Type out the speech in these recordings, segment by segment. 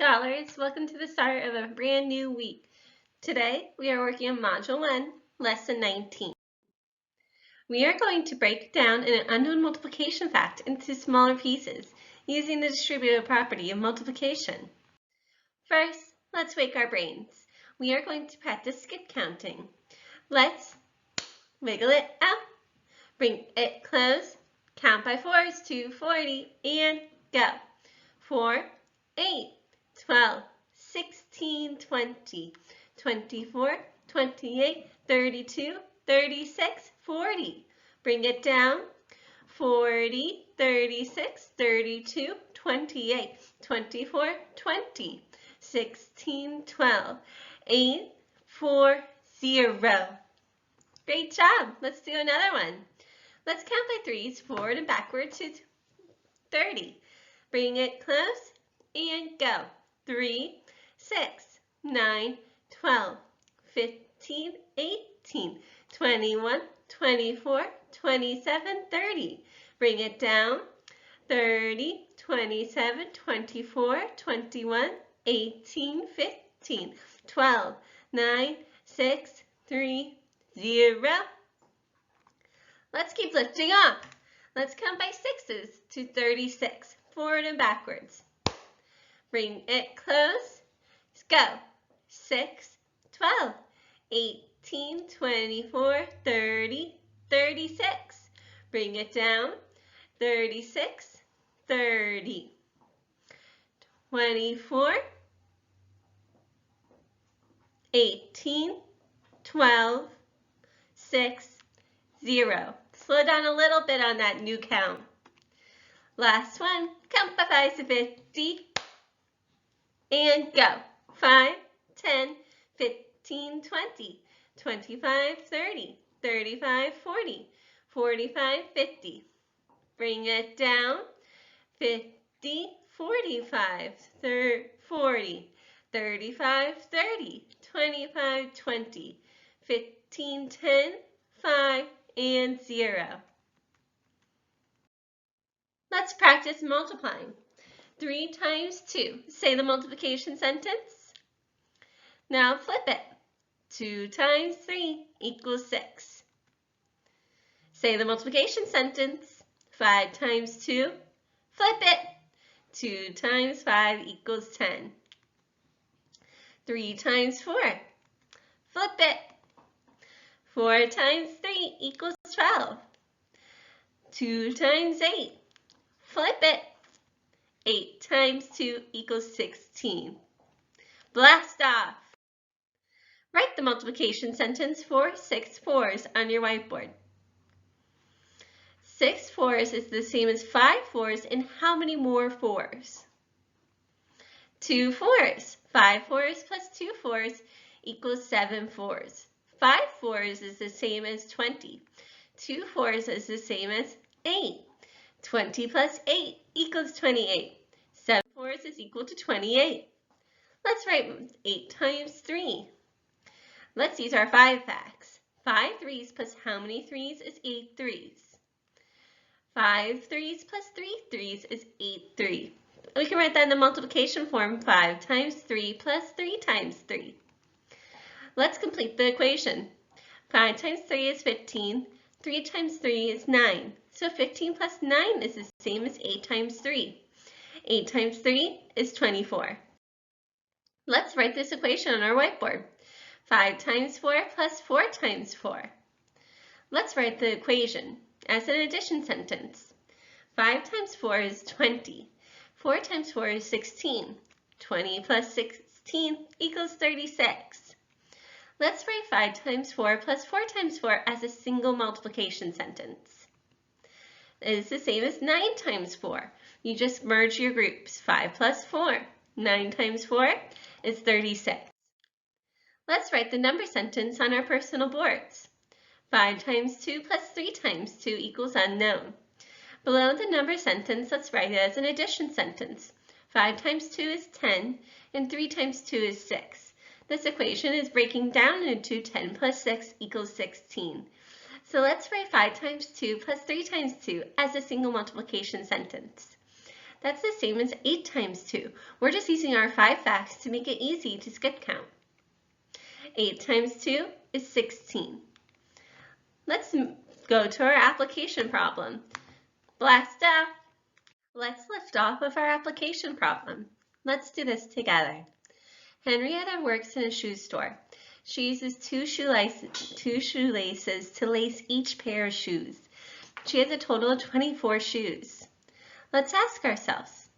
scholars, welcome to the start of a brand new week. Today we are working on Module 1, Lesson 19. We are going to break down an unknown multiplication fact into smaller pieces using the distributive property of multiplication. First, let's wake our brains. We are going to practice skip counting. Let's wiggle it out, bring it close, count by fours to 40, and go. 4, 8, 12, 16, 20, 24, 28, 32, 36, 40. Bring it down. 40, 36, 32, 28, 24, 20, 16, 12, 8, 4, 0. Great job. Let's do another one. Let's count by threes, forward and backward to 30. Bring it close and go. 3, 6, 9, 12, 15, 18, 21, 24, 27, 30. Bring it down. 30, 27, 24, 21, 18, 15, 12, 9, 6, 3, 0. Let's keep lifting off. Let's count by sixes to 36, forward and backwards. Bring it close. Go. 6, 12, 18, 24, 30, 36. Bring it down. 36, 30, 24, 18, 12, 6, 0. Slow down a little bit on that new count. Last one, count by fives to 50, and go. 5, 10, 15, 20, 25, 30, 35, 40, 45, 50. Bring it down. 50, 45, 40, 35, 30, 25, 20, 15, 10, 5, and 0. Let's practice multiplying. 3 times 2. Say the multiplication sentence. Now flip it. 2 times 3 equals 6. Say the multiplication sentence. 5 times 2. Flip it. 2 times 5 equals 10. 3 times 4. Flip it. 4 times 3 equals 12. 2 times 8. Flip it. 8 times 2 equals 16. Blast off. Write the multiplication sentence for 6 fours on your whiteboard. 6 fours is the same as 5 fours, and how many more fours? 2 fours. 5 fours plus 2 fours equals 7 fours. 5 fours is the same as 20. 2 fours is the same as 8. 20 plus 8 equals 28. 7 fours is equal to 28. Let's write 8 times 3. Let's use our 5 facts. 5 threes plus how many threes is 8 threes? 5 threes plus 3 threes is 8 3. We can write that in the multiplication form. 5 times 3 plus 3 times 3. Let's complete the equation. 5 times 3 is 15. 3 times 3 is 9. So 15 plus 9 is the same as 8 times 3. 8 times 3 is 24. Let's write this equation on our whiteboard. 5 times 4 plus 4 times 4. Let's write the equation as an addition sentence. 5 times 4 is 20. 4 times 4 is 16. 20 plus 16 equals 36. Let's write 5 times 4 plus 4 times 4 as a single multiplication sentence. It is the same as 9 times 4. You just merge your groups. 5 plus 4. 9 times 4 is 36. Let's write the number sentence on our personal boards. 5 times 2 plus 3 times 2 equals unknown. Below the number sentence, let's write it as an addition sentence. 5 times 2 is 10, and 3 times 2 is 6. This equation is breaking down into 10 plus 6 equals 16. So let's write 5 times 2 plus 3 times 2 as a single multiplication sentence. That's the same as 8 times 2. We're just using our 5 facts to make it easy to skip count. 8 times 2 is 16. Let's go to our application problem. Blast off! Let's lift off with our application problem. Let's do this together. Henrietta works in a shoe store. She uses two shoelaces to lace each pair of shoes. She has a total of 24 shoes. Let's ask ourselves,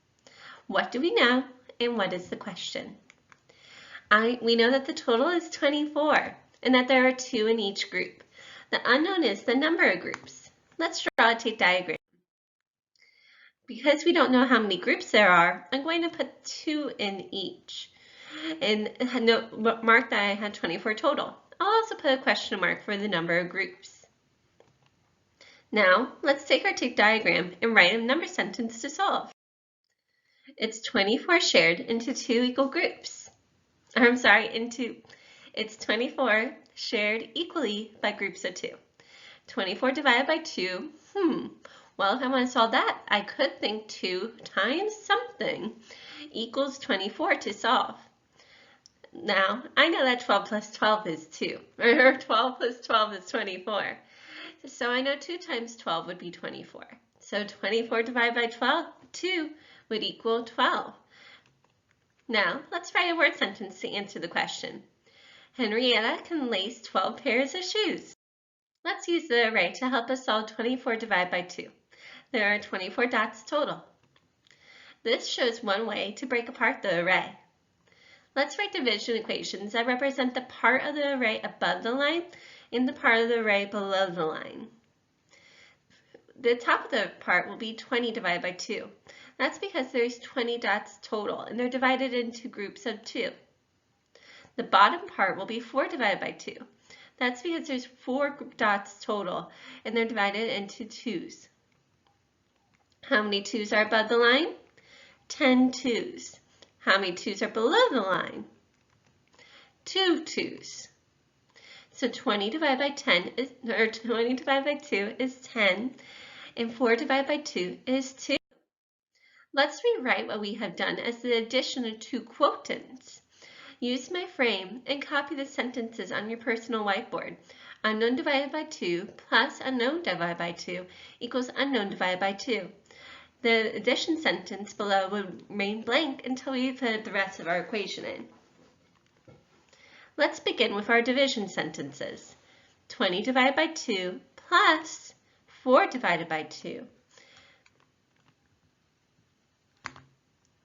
what do we know and what is the question? We know that the total is 24 and that there are 2 in each group. The unknown is the number of groups. Let's draw a tape diagram. Because we don't know how many groups there are, I'm going to put 2 in each and mark that I had 24 total. I'll also put a question mark for the number of groups. Now, let's take our tape diagram and write a number sentence to solve. It's 24 shared into 2 equal groups. It's 24 shared equally by groups of 2. 24 divided by 2, well, if I want to solve that, I could think 2 times something equals 24 to solve. Now, I know that 12 plus 12 is 2, or 12 plus 12 is 24. So I know 2 times 12 would be 24. So 24 divided by 2 would equal 12. Now, let's write a word sentence to answer the question. Henrietta can lace 12 pairs of shoes. Let's use the array to help us solve 24 divided by 2. There are 24 dots total. This shows one way to break apart the array. Let's write division equations that represent the part of the array above the line and the part of the array below the line. The top of the part will be 20 divided by 2. That's because there's 20 dots total and they're divided into groups of 2. The bottom part will be 4 divided by 2. That's because there's 4 dots total and they're divided into 2s. How many 2s are above the line? 10 2s. How many 2s are below the line? 2 2s. So 20 divided by 20 divided by 2 is 10, and 4 divided by 2 is 2. Let's rewrite what we have done as the addition of 2 quotients. Use my frame and copy the sentences on your personal whiteboard. Unknown divided by 2 plus unknown divided by 2 equals unknown divided by 2. The addition sentence below would remain blank until we put the rest of our equation in. Let's begin with our division sentences. 20 divided by 2 plus 4 divided by 2.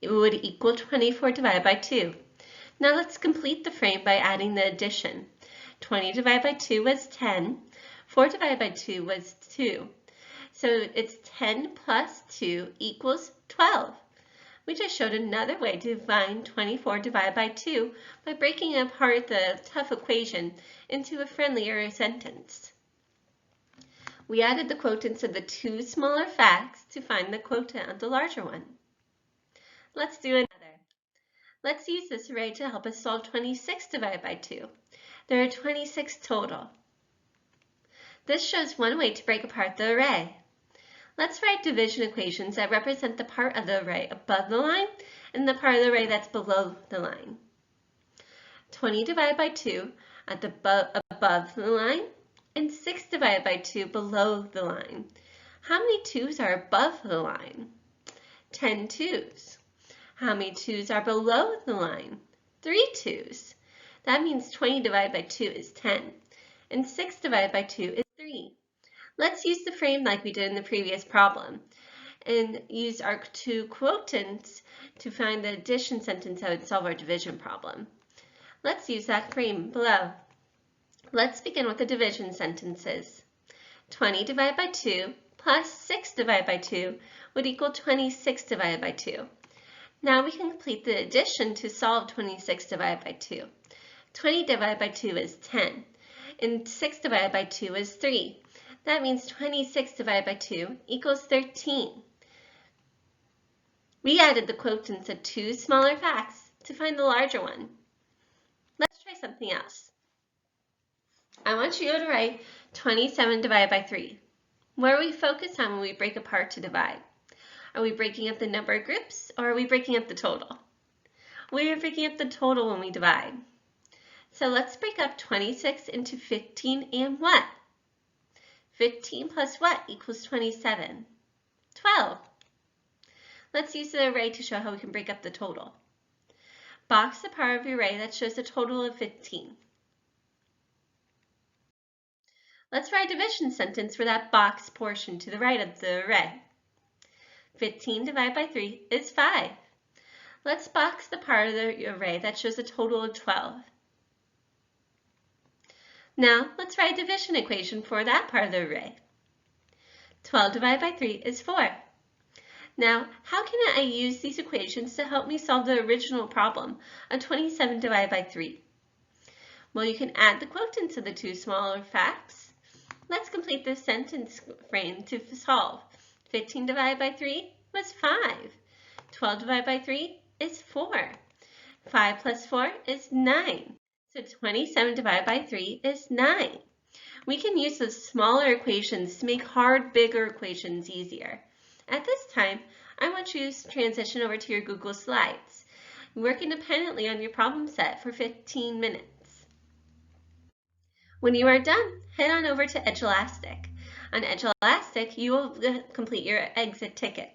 It would equal 24 divided by 2. Now let's complete the frame by adding the addition. 20 divided by 2 was 10. 4 divided by 2 was 2. So it's 10 plus 2 equals 12. We just showed another way to find 24 divided by 2 by breaking apart the tough equation into a friendlier sentence. We added the quotients of the 2 smaller facts to find the quotient of the larger one. Let's do another. Let's use this array to help us solve 26 divided by 2. There are 26 total. This shows one way to break apart the array. Let's write division equations that represent the part of the array above the line and the part of the array that's below the line. 20 divided by 2 at the above the line and 6 divided by 2 below the line. How many 2's are above the line? 10 2's. How many 2's are below the line? 3 2's. That means 20 divided by 2 is 10 and 6 divided by 2 is 3. Let's use the frame like we did in the previous problem and use our 2 quotients to find the addition sentence that would solve our division problem. Let's use that frame below. Let's begin with the division sentences. 20 divided by 2 plus 6 divided by 2 would equal 26 divided by 2. Now we can complete the addition to solve 26 divided by 2. 20 divided by 2 is 10, and 6 divided by 2 is 3. That means 26 divided by 2 equals 13. We added the quotients of 2 smaller facts to find the larger one. Let's try something else. I want you to write 27 divided by 3. What do we focus on when we break apart to divide? Are we breaking up the number groups or are we breaking up the total? We are breaking up the total when we divide. So let's break up 26 into 15 and what? 15 plus what equals 27? 12. Let's use the array to show how we can break up the total. Box the part of the array that shows a total of 15. Let's write a division sentence for that box portion to the right of the array. 15 divided by 3 is 5. Let's box the part of the array that shows a total of 12. Now, let's write a division equation for that part of the array. 12 divided by 3 is 4. Now, how can I use these equations to help me solve the original problem of 27 divided by 3? Well, you can add the quotients of the two smaller facts. Let's complete this sentence frame to solve. 15 divided by 3 was 5. 12 divided by 3 is 4. 5 plus 4 is 9. So 27 divided by 3 is 9. We can use those smaller equations to make hard, bigger equations easier. At this time, I want you to transition over to your Google Slides. Work independently on your problem set for 15 minutes. When you are done, head on over to Edulastic. On Edulastic, you will complete your exit ticket.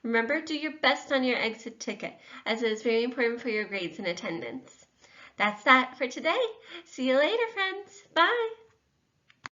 Remember, do your best on your exit ticket, as it is very important for your grades and attendance. That's that for today. See you later, friends. Bye.